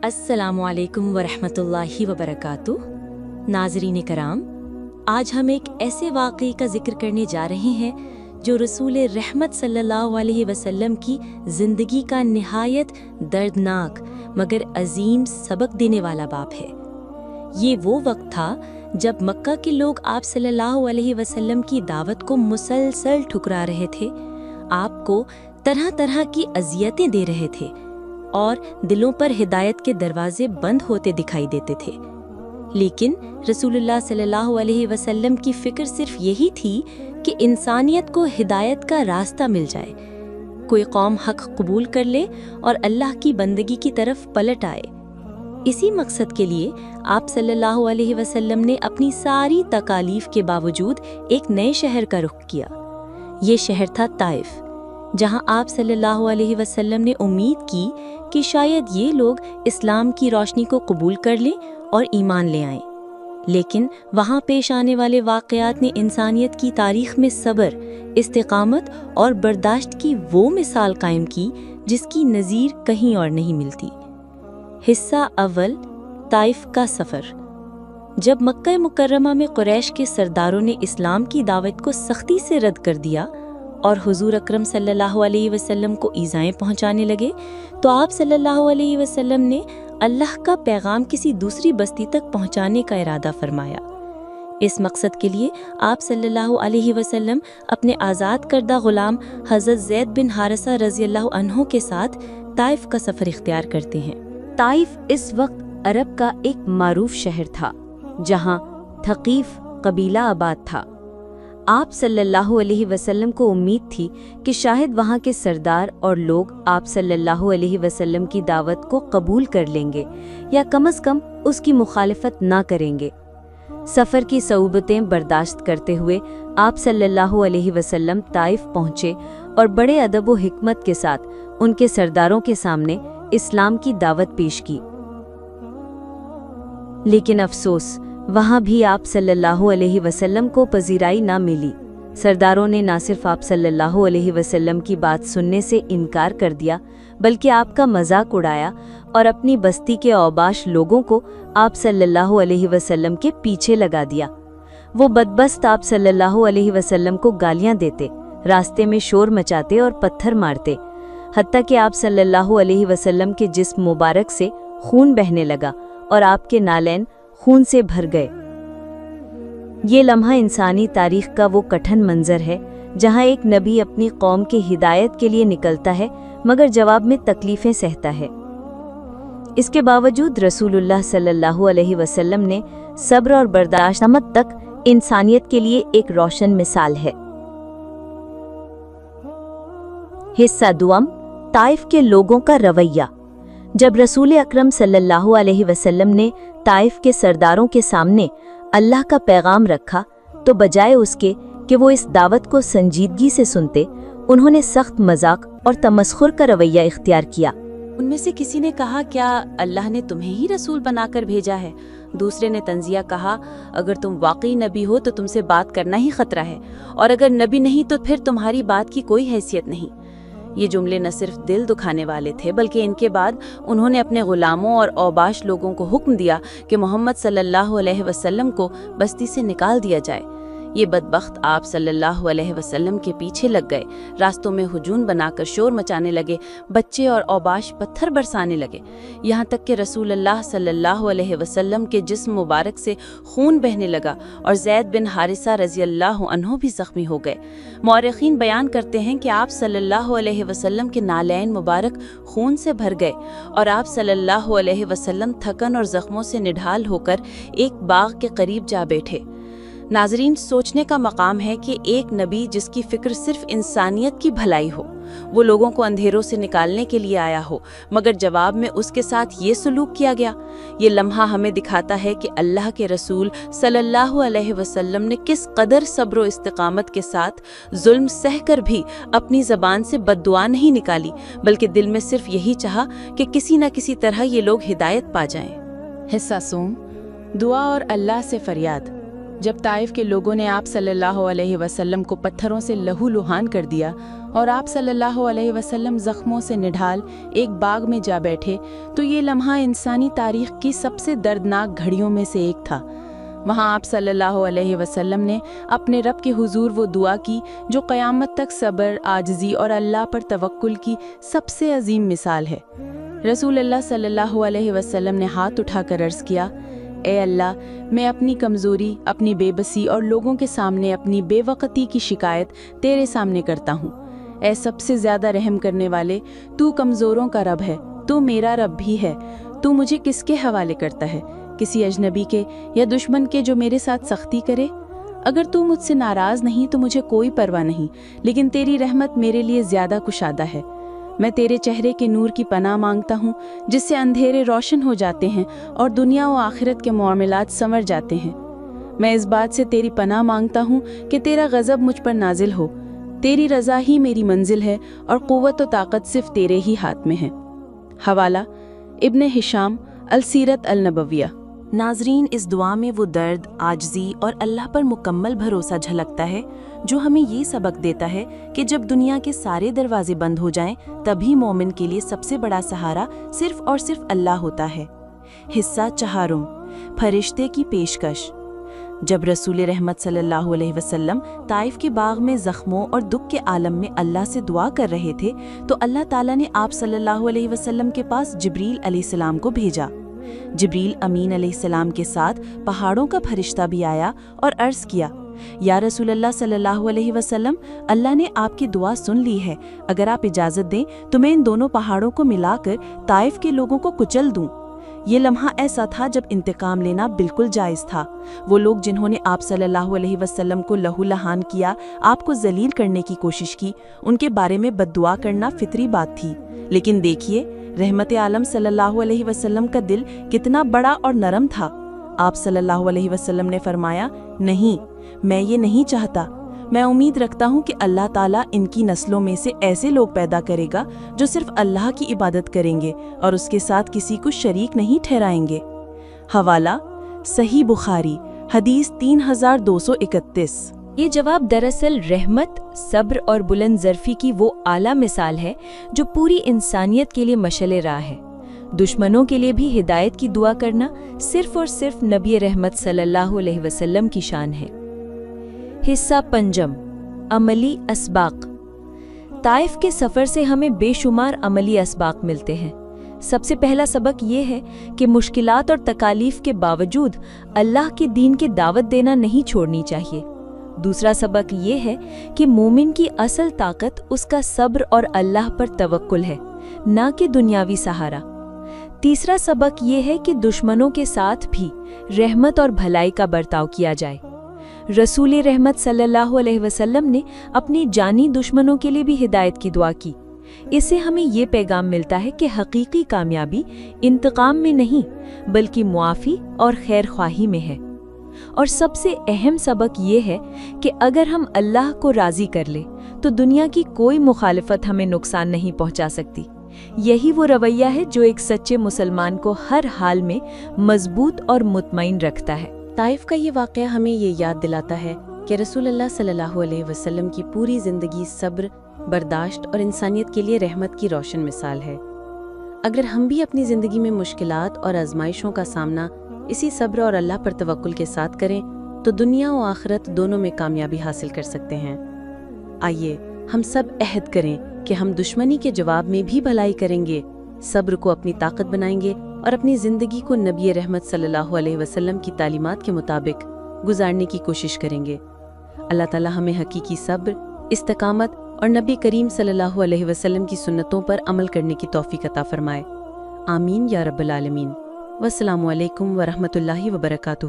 अस्सलामु अलैकुम वरहमतुल्लाहि वबरकातुह। नाज़रीन कराम, आज हम एक ऐसे वाक़ये का ज़िक्र करने जा रहे हैं जो रसूल रहमत सल्लल्लाहु अलैहि वसल्लम की ज़िंदगी का निहायत दर्दनाक मगर अजीम सबक देने वाला बाब है। ये वो वक्त था जब मक्का के लोग आप सल्लल्लाहु अलैहि वसल्लम की दावत को मुसलसल ठुकरा रहे थे, आपको तरह तरह की अज़ियतें दे रहे थे और दिलों पर हिदायत के दरवाजे बंद होते दिखाई देते थे। लेकिन रसूलुल्लाह सल्लल्लाहु अलैहि वसल्लम की फ़िक्र सिर्फ यही थी कि इंसानियत को हिदायत का रास्ता मिल जाए, कोई कौम हक कबूल कर ले और अल्लाह की बंदगी की तरफ पलट आए। इसी मकसद के लिए आप सल्लल्लाहु अलैहि वसल्लम ने अपनी सारी तकालीफ के बावजूद एक नए शहर का रुख किया। ये शहर था ताइफ, जहां आप सल्लल्लाहु अलैहि वसल्लम ने उम्मीद की कि शायद ये लोग इस्लाम की रोशनी को कबूल कर लें और ईमान ले आएं। लेकिन वहां पेश आने वाले वाक़यात ने इंसानियत की तारीख में सब्र, इस्तिकामत और बर्दाश्त की वो मिसाल कायम की जिसकी नज़ीर कहीं और नहीं मिलती। हिस्सा अव्वल, ताइफ का सफ़र। जब मक्का मुकर्रमा में कुरैश के सरदारों ने इस्लाम की दावत को सख्ती से रद्द कर दिया और हुजूर अकरम सल्लल्लाहु अलैहि वसल्लम को ईज़ाएं पहुंचाने लगे, तो आप सल्लल्लाहु अलैहि वसल्लम ने अल्लाह का पैगाम किसी दूसरी बस्ती तक पहुंचाने का इरादा फरमाया। इस मकसद के लिए आप सल्लल्लाहु अलैहि वसल्लम अपने आज़ाद करदा गुलाम हज़रत ज़ैद बिन हारिसा रज़ियल्लाहु अन्हु के साथ ताइफ का सफ़र इख्तियार करते हैं। ताइफ इस वक्त अरब का एक मारूफ शहर था, जहां थकीफ कबीला आबाद था। आप सल्लल्लाहु अलैहि वसल्लम को उम्मीद थी कि शायद वहां के सरदार और लोग आप सल्लल्लाहु अलैहि वसल्लम की दावत को कबूल कर लेंगे या कम से कम उसकी मुखालिफत ना करेंगे। सफ़र की सऊबतें बर्दाश्त करते हुए आप सल्लल्लाहु अलैहि वसल्लम ताइफ पहुँचे और बड़े अदब व हिकमत के साथ उनके सरदारों के सामने इस्लाम की दावत पेश की। लेकिन अफसोस, वहाँ भी आप सल्लल्लाहु अलैहि वसल्लम को पजीराई ना मिली। सरदारों ने ना सिर्फ आप सल्लल्लाहु अलैहि वसल्लम की बात सुनने से इनकार कर दिया, बल्कि आपका मजाक उड़ाया और अपनी बस्ती के औबाश लोगों को आप सल्लल्लाहु अलैहि वसल्लम के पीछे लगा दिया। वो बदबख्त आप सल्लल्लाहु अलैहि वसल्लम को गालियां देते, रास्ते में शोर मचाते और पत्थर मारते, हत्ता कि आप सल्लल्लाहु अलैहि वसल्लम के जिस्म मुबारक से खून बहने लगा और आपके नालैन खून से भर गए। ये लम्हा इंसानी तारीख का वो कठिन मंजर है जहां एक नबी अपनी कौम की हिदायत के लिए निकलता है मगर जवाब में तकलीफें सहता है। इसके बावजूद रसूलुल्लाह सल्लल्लाहु अलैहि वसल्लम ने सब्र और बर्दाश्त तक इंसानियत के लिए एक रोशन मिसाल है। हिस्सा दुआम, ताइफ के लोगों का रवैया। जब रसूल अकरम सल्लल्लाहु अलैहि वसल्लम ने ताइफ के सरदारों के सामने अल्लाह का पैगाम रखा, तो बजाय उसके कि वो इस दावत को संजीदगी से सुनते, उन्होंने सख्त मजाक और तमस्खुर का रवैया इख्तियार किया। उनमें से किसी ने कहा, क्या अल्लाह ने तुम्हें ही रसूल बनाकर भेजा है? दूसरे ने तंजिया कहा, अगर तुम वाकई नबी हो तो तुमसे बात करना ही खतरा है, और अगर नबी नहीं तो फिर तुम्हारी बात की कोई हैसियत नहीं। ये जुमले न सिर्फ दिल दुखाने वाले थे, बल्कि इनके बाद उन्होंने अपने गुलामों और औबाश लोगों को हुक्म दिया कि मोहम्मद सल्लल्लाहु अलैहि वसल्लम को बस्ती से निकाल दिया जाए। ये बदबख्त आप सल्लल्लाहु अलैहि वसल्लम के पीछे लग गए, रास्तों में हुजूम बनाकर शोर मचाने लगे, बच्चे और औबाश पत्थर बरसाने लगे, यहाँ तक कि रसूलुल्लाह सल्लल्लाहु अलैहि वसल्लम के जिस्म मुबारक से खून बहने लगा और ज़ैद बिन हारिसा रज़ियल्लाहु अन्हु भी ज़ख्मी हो गए। मौरख़ीन बयान करते हैं कि आप सल्लल्लाहु अलैहि वसल्लम के नालैन मुबारक खून से भर गए और आप सल्लल्लाहु अलैहि वसल्लम थकन और ज़ख्मों से निढाल होकर एक बाग के करीब जा बैठे। नाज़रीन, सोचने का मकाम है कि एक नबी जिसकी फ़िक्र सिर्फ इंसानियत की भलाई हो, वो लोगों को अंधेरों से निकालने के लिए आया हो, मगर जवाब में उसके साथ ये सलूक किया गया। ये लम्हा हमें दिखाता है कि अल्लाह के रसूल सल्लल्लाहु अलैहि वसल्लम ने किस कदर सब्र व इस्तिकामत के साथ जुल्म सहकर भी अपनी ज़बान से बद्दुआ नहीं निकाली, बल्कि दिल में सिर्फ यही चाहा कि किसी न किसी तरह ये लोग हिदायत पा जाएं। हिस्सा सोम, दुआ और अल्लाह से फरियाद। जब ताइफ के लोगों ने आप सल्लल्लाहु अलैहि वसल्लम को पत्थरों से लहूलुहान कर दिया और आप सल्लल्लाहु अलैहि वसल्लम ज़ख्मों से निढाल एक बाग में जा बैठे तो ये लम्हा इंसानी तारीख़ की सबसे दर्दनाक घड़ियों में से एक था। वहाँ आप सल्लल्लाहु अलैहि वसल्लम ने अपने रब के हुजूर वो दुआ की जो क़यामत तक सब्र, आजिज़ी और अल्लाह पर तवक्कुल की सबसे अजीम मिसाल है। रसूलुल्लाह सल्लल्लाहु अलैहि वसल्लम ने हाथ उठाकर अर्ज़ किया, ए अल्लाह, मैं अपनी कमज़ोरी, अपनी बेबसी और लोगों के सामने अपनी बेवकती की शिकायत तेरे सामने करता हूँ। ए सबसे ज़्यादा रहम करने वाले, तू कमज़ोरों का रब है, तू मेरा रब भी है। तू मुझे किसके हवाले करता है? किसी अजनबी के या दुश्मन के जो मेरे साथ सख्ती करे? अगर तू मुझसे नाराज़ नहीं तो मुझे कोई परवाह नहीं, लेकिन तेरी रहमत मेरे लिए ज़्यादा कुशादा है। मैं तेरे चेहरे के नूर की पनाह मांगता हूँ जिससे अंधेरे रोशन हो जाते हैं और दुनिया व आखिरत के मामलात संवर जाते हैं। मैं इस बात से तेरी पनाह मांगता हूँ कि तेरा गज़ब मुझ पर नाजिल हो। तेरी रज़ा ही मेरी मंजिल है और क़ुव्वत व ताकत सिर्फ तेरे ही हाथ में है। हवाला इब्न हिशाम अल-सीरत अल-नबविया। नाज़रीन, इस दुआ में वो दर्द, आजिज़ी और अल्लाह पर मुकम्मल भरोसा झलकता है जो हमें ये सबक देता है कि जब दुनिया के सारे दरवाजे बंद हो जाएं, तभी मोमिन के लिए सबसे बड़ा सहारा सिर्फ और सिर्फ अल्लाह होता है। हिस्सा 4, फरिश्ते की पेशकश। जब रसूल रहमत सल्लल्लाहु अलैहि वसल्लम ताइफ के बाग में ज़ख्मों और दुख के आलम में अल्लाह से दुआ कर रहे थे तो अल्लाह ताला ने आप सल्लल्लाहु अलैहि वसल्लम के पास जिब्रील अलैहिस्सलाम को भेजा। जिब्रील अमीन अलैहिस्सलाम के साथ पहाड़ों का फरिश्ता भी आया और अर्ज़ किया, या रसूलल्लाह सल्लल्लाहु अलैहि वसल्लम, अल्लाह ने आपकी दुआ सुन ली है। अगर आप इजाज़त दें तो मैं इन दोनों पहाड़ों को मिलाकर ताइफ के लोगों को कुचल दूं। ये लम्हा ऐसा था जब इंतकाम लेना बिल्कुल जायज़ था। वो लोग जिन्होंने आप सल्लल्लाहु अलैहि वसल्लम को लहूलहान किया, आपको जलील करने की कोशिश की, उनके बारे में बद्दुआ करना फितरी बात थी। लेकिन देखिए, रहमत आलम सल्लल्लाहु अलैहि वसल्लम का दिल कितना बड़ा और नरम था। आप सल्लल्लाहु अलैहि वसल्लम ने फरमाया, नहीं, मैं ये नहीं चाहता। मैं उम्मीद रखता हूँ कि अल्लाह ताला इनकी नस्लों में से ऐसे लोग पैदा करेगा जो सिर्फ अल्लाह की इबादत करेंगे और उसके साथ किसी को शरीक नहीं ठहराएंगे। हवाला सही बुखारी, हदीस 3231। ये जवाब दरअसल रहमत, सब्र और बुलंद ज़र्फ़ी की वो आला मिसाल है जो पूरी इंसानियत के लिए मशअल राह है। दुश्मनों के लिए भी हिदायत की दुआ करना सिर्फ और सिर्फ नबी रहमत सल्लल्लाहु अलैहि वसल्लम की शान है। हिस्सा 5, अमली असबाक। ताइफ के सफ़र से हमें बेशुमार अमली असबाक मिलते हैं। सबसे पहला सबक ये है कि मुश्किलात और तकालीफ के बावजूद अल्लाह के दीन की दावत देना नहीं छोड़नी चाहिए। दूसरा सबक ये है कि मोमिन की असल ताकत उसका सब्र और अल्लाह पर तवक्कुल है, ना कि दुनियावी सहारा। तीसरा सबक ये है कि दुश्मनों के साथ भी रहमत और भलाई का बर्ताव किया जाए। रसूल रहमत सल्लल्लाहु अलैहि वसल्लम ने अपने जानी दुश्मनों के लिए भी हिदायत की दुआ की। इससे हमें ये पैगाम मिलता है कि हकीकी कामयाबी इंतकाम में नहीं बल्कि मुआफ़ी और खैर ख्वाही में है। और सबसे अहम सबक ये है कि अगर हम अल्लाह को राज़ी कर ले तो दुनिया की कोई मुखालिफत हमें नुकसान नहीं पहुंचा सकती। यही वो रवैया है जो एक सच्चे मुसलमान को हर हाल में मजबूत और मुतमईन रखता है। ताइफ का ये वाक़या हमें ये याद दिलाता है कि रसूलुल्लाह सल्लल्लाहु अलैहि वसल्लम की पूरी ज़िंदगी सब्र, बर्दाश्त और इंसानियत के लिए रहमत की रोशन मिसाल है। अगर हम भी अपनी ज़िंदगी में मुश्किलात और आजमाइशों का सामना इसी सब्र और अल्लाह पर तवक्कुल के साथ करें तो दुनिया और आखिरत दोनों में कामयाबी हासिल कर सकते हैं। आइए हम सब अहद करें कि हम दुश्मनी के जवाब में भी भलाई करेंगे, सब्र को अपनी ताकत बनाएंगे और अपनी ज़िंदगी को नबी रहमत सल्लल्लाहु अलैहि वसल्लम की तालीमात के मुताबिक गुजारने की कोशिश करेंगे। अल्लाह ताला हमें हकीकी सब्र, इस्तिकामत और नबी करीम सल्लल्लाहु अलैहि वसल्लम की सुन्नतों पर अमल करने की तौफीक अता फरमाए। आमीन या रब्बल आलमीन। वस्सलामु अलैकुम वरहमतुल्लाहि वबरकातुहू।